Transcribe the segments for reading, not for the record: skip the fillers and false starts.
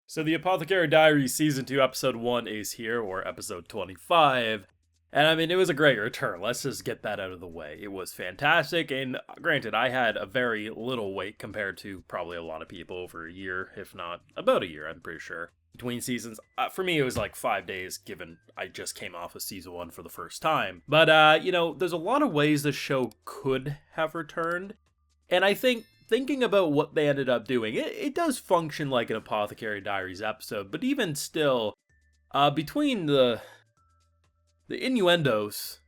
So the Apothecary Diaries Season 2 Episode 1 is here, or Episode 25. And I mean, it was a great return. Let's just get that out of the way. It was fantastic, and granted, I had a very little wait compared to probably a lot of people over a year, if not about a year, I'm pretty sure. Between seasons, for me, it was like 5 days, given I just came off of Season 1 for the first time. But, there's a lot of ways the show could have returned. And I think thinking about what they ended up doing, it does function like an Apothecary Diaries episode, but even still, between the innuendos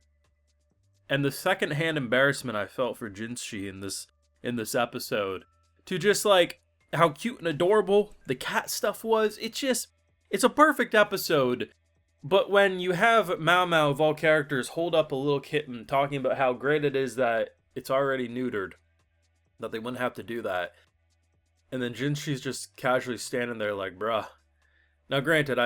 and the secondhand embarrassment I felt for Jinshi in this episode, to just like how cute and adorable the cat stuff was, it's a perfect episode. But when you have MaoMao of all characters hold up a little kitten talking about how great it is that it's already neutered, that they wouldn't have to do that. And then Jinshi's just casually standing there like, bruh. Now, granted,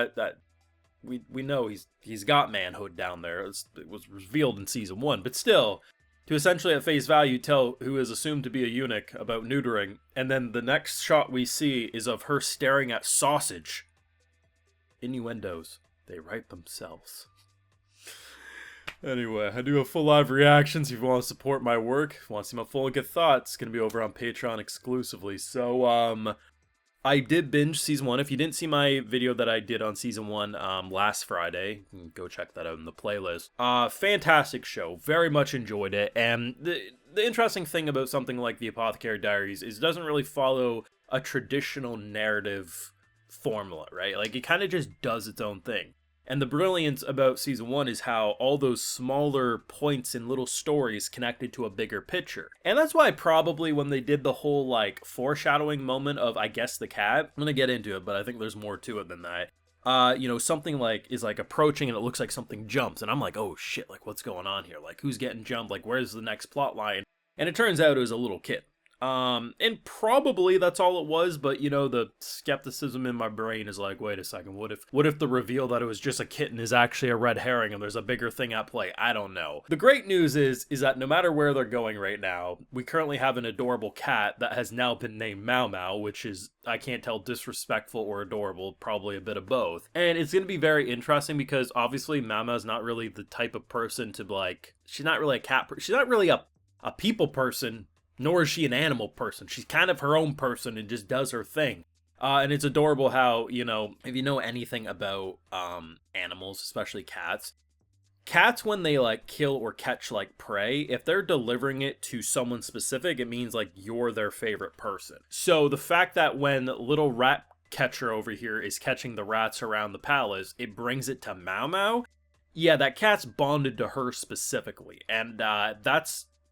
we know he's got manhood down there. It was revealed in Season 1, but still, to essentially at face value tell who is assumed to be a eunuch about neutering, and then the next shot we see is of her staring at sausage. Innuendos, they write themselves. Anyway, I do have full live reactions if you want to support my work. If you want to see my full good thoughts, it's going to be over on Patreon exclusively. So, I did binge Season 1. If you didn't see my video that I did on Season 1 last Friday, go check that out in the playlist. Fantastic show. Very much enjoyed it. And the interesting thing about something like The Apothecary Diaries is it doesn't really follow a traditional narrative formula, right? Like, it kind of just does its own thing. And the brilliance about Season 1 is how all those smaller points and little stories connected to a bigger picture. And that's why probably when they did the whole, like, foreshadowing moment of, I guess, the cat, I'm gonna get into it, but I think there's more to it than that. Something like is like approaching and it looks like something jumps. And I'm like, oh shit, like what's going on here? Like who's getting jumped? Like where's the next plot line? And it turns out it was a little kid. And probably that's all it was, but the skepticism in my brain is like, wait a second, what if the reveal that it was just a kitten is actually a red herring and there's a bigger thing at play? I don't know. The great news is that no matter where they're going right now, we currently have an adorable cat that has now been named MaoMao, which is, I can't tell, disrespectful or adorable, probably a bit of both. And it's going to be very interesting because obviously MaoMao's not really the type of person to like, she's not really a cat she's not really a people person, nor is she an animal person. She's kind of her own person and just does her thing. And it's adorable how, if you know anything about animals, especially cats, when they like kill or catch like prey, if they're delivering it to someone specific, it means like you're their favorite person. So the fact that when little rat catcher over here is catching the rats around the palace, it brings it to MaoMao. Yeah, that cat's bonded to her specifically. And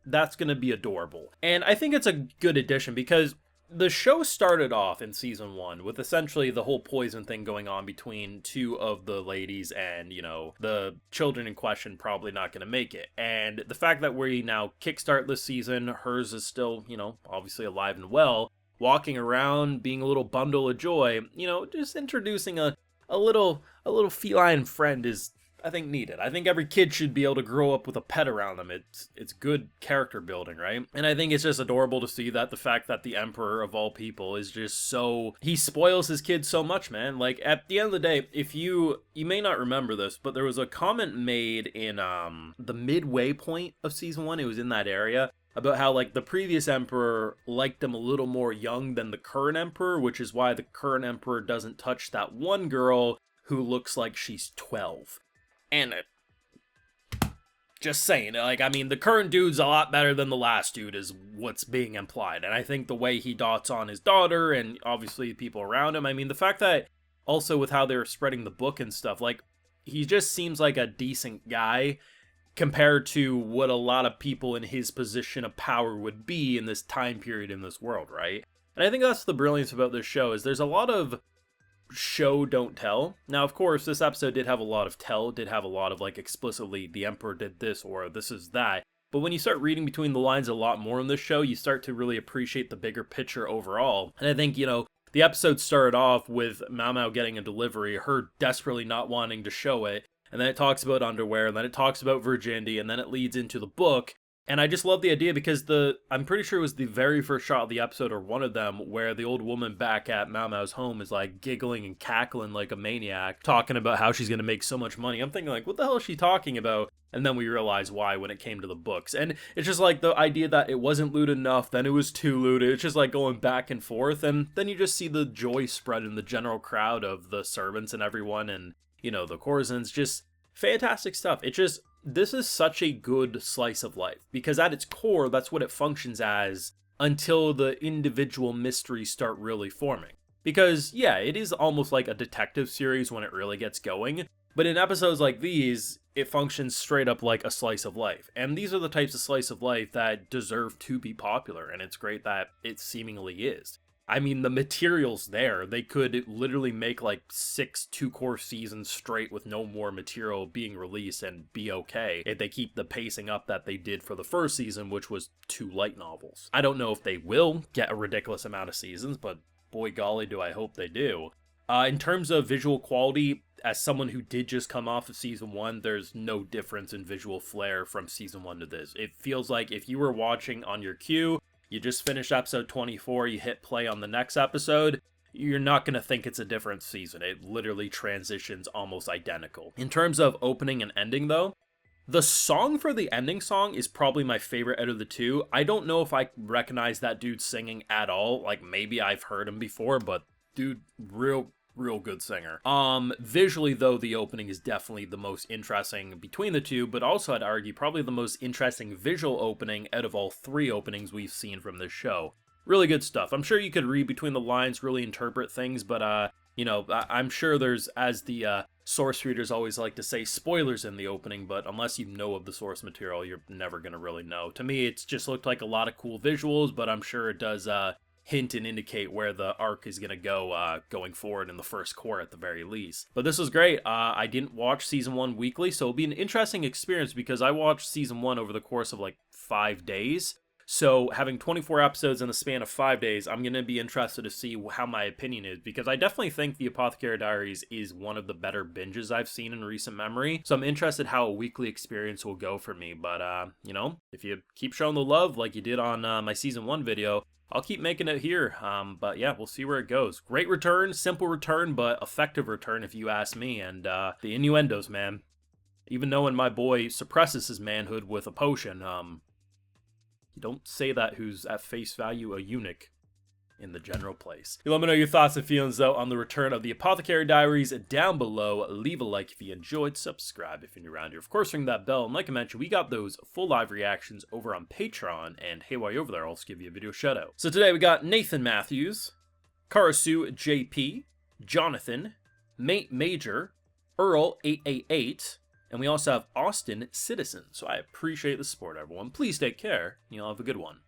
that's going to be adorable. And I think it's a good addition because the show started off in Season 1 with essentially the whole poison thing going on between two of the ladies and, the children in question probably not going to make it. And the fact that we now kickstart this season, hers is still, obviously alive and well, walking around, being a little bundle of joy, just introducing a little feline friend is, I think, needed. I think every kid should be able to grow up with a pet around them. It's good character building, right? And I think it's just adorable to see that the fact that the Emperor of all people is just so, he spoils his kids so much, man. Like at the end of the day, if you may not remember this, but there was a comment made in the midway point of Season 1, it was in that area, about how like the previous emperor liked them a little more young than the current emperor, which is why the current emperor doesn't touch that one girl who looks like she's 12. And just saying, like, I mean, the current dude's a lot better than the last dude is what's being implied. And I think the way he dots on his daughter and obviously people around him, I mean, the fact that also with how they were spreading the book and stuff, like, he just seems like a decent guy compared to what a lot of people in his position of power would be in this time period in this world, right? And I think that's the brilliance about this show is there's a lot of show don't tell. Now of course this episode did have a lot of tell, did have a lot of like explicitly the emperor did this or this is that, but when you start reading between the lines a lot more in this show, you start to really appreciate the bigger picture overall. And I think the episode started off with MaoMao getting a delivery, her desperately not wanting to show it, and then it talks about underwear, and then it talks about virginity, and then it leads into the book And I just love the idea because I'm pretty sure it was the very first shot of the episode or one of them where the old woman back at MaoMao's home is like giggling and cackling like a maniac, talking about how she's going to make so much money. I'm thinking like, what the hell is she talking about? And then we realize why when it came to the books. And it's just like the idea that it wasn't lewd enough, then it was too lewd. It's just like going back and forth. And then you just see the joy spread in the general crowd of the servants and everyone and, you know, the courtesans. Just fantastic stuff. This is such a good slice of life because at its core, that's what it functions as until the individual mysteries start really forming. Because, yeah, it is almost like a detective series when it really gets going, but in episodes like these, it functions straight up like a slice of life. And these are the types of slice of life that deserve to be popular, and it's great that it seemingly is. I mean, the material's there. They could literally make like 6 two-course seasons straight with no more material being released and be okay if they keep the pacing up that they did for the first season, which was 2 light novels. I don't know if they will get a ridiculous amount of seasons, but boy golly do I hope they do. In terms of visual quality, as someone who did just come off of season 1, there's no difference in visual flair from season 1 to this. It feels like if you were watching on your queue, you just finished episode 24, you hit play on the next episode, you're not going to think it's a different season. It literally transitions almost identical. In terms of opening and ending, though, the song for the ending song is probably my favorite out of the 2. I don't know if I recognize that dude singing at all. Like, maybe I've heard him before, but dude, real good singer. Visually though, the opening is definitely the most interesting between the 2, but also I'd argue probably the most interesting visual opening out of all 3 openings we've seen from this show. Really good stuff. I'm sure you could read between the lines, really interpret things, but you know, I'm sure there's, as the source readers always like to say, spoilers in the opening, but unless you know of the source material, you're never gonna really know. To me, it's just looked like a lot of cool visuals, but I'm sure it does hint and indicate where the arc is going to go going forward in the first core at the very least. But this was great. I didn't watch season 1 weekly, so it'll be an interesting experience because I watched season 1 over the course of like 5 days. So having 24 episodes in the span of 5 days, I'm going to be interested to see how my opinion is because I definitely think the Apothecary Diaries is one of the better binges I've seen in recent memory. So I'm interested how a weekly experience will go for me. But, you know, if you keep showing the love like you did on my season 1 video, I'll keep making it here, but yeah, we'll see where it goes. Great return, simple return, but effective return if you ask me, and the innuendos, man. Even knowing my boy suppresses his manhood with a potion, you don't say that who's at face value a eunuch in the general place. You let me know your thoughts and feelings, though, on the return of the Apothecary Diaries down below. Leave a like if you enjoyed, subscribe if you're new around here. Of course, ring that bell, and like I mentioned, we got those full live reactions over on Patreon, and hey, while you're over there, I'll also give you a video shout out. So today we got Nathan Matthews, Karasu JP, Jonathan, Mate Major, Earl888, and we also have Austin Citizen. So I appreciate the support, everyone. Please take care, and you'll have a good one.